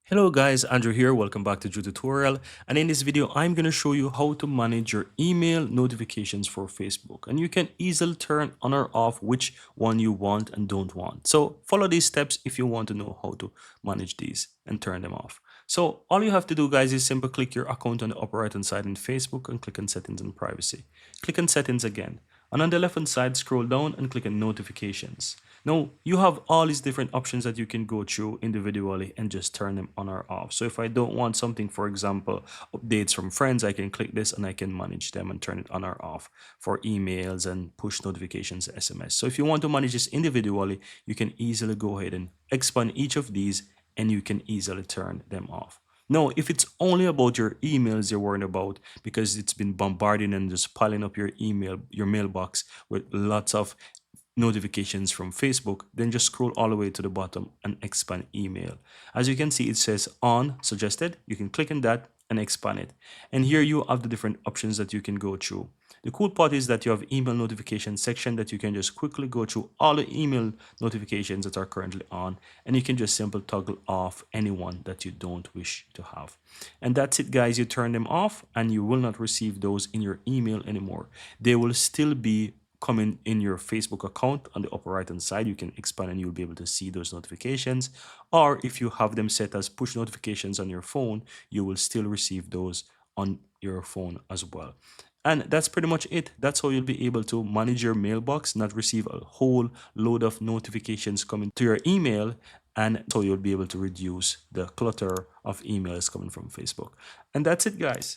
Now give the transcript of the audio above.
Hello guys, Andrew here. Welcome back to Drew Tutorial. And in this video, I'm going to show you how to manage your email notifications for Facebook. And you can easily turn on or off which one you want and don't want. So follow these steps if you want to know how to manage these and turn them off. So all you have to do guys is simply click your account on the upper right hand side in Facebook and click on settings and privacy. Click on settings again. And on the left hand side, scroll down and click on notifications. Now, you have all these different options that you can go through individually and just turn them on or off. So if I don't want something, for example, updates from friends, I can click this and I can manage them and turn it on or off for emails and push notifications, SMS. So if you want to manage this individually, you can easily go ahead and expand each of these and you can easily turn them off. No, if it's only about your emails you're worried about because it's been bombarding and just piling up your mailbox with lots of notifications from Facebook, then just scroll all the way to the bottom and expand email. As you can see, it says on suggested. You can click on that and expand it. And here you have the different options that you can go through. The cool part is that you have email notification section that you can just quickly go through all the email notifications that are currently on, and you can just simply toggle off anyone that you don't wish to have. And that's it guys, you turn them off and you will not receive those in your email anymore. They will still be coming in your Facebook account on the upper right hand side. You can expand and you'll be able to see those notifications. Or if you have them set as push notifications on your phone, you will still receive those on your phone as well. And that's pretty much it. That's how you'll be able to manage your mailbox, not receive a whole load of notifications coming to your email. And so you'll be able to reduce the clutter of emails coming from Facebook. And that's it, guys.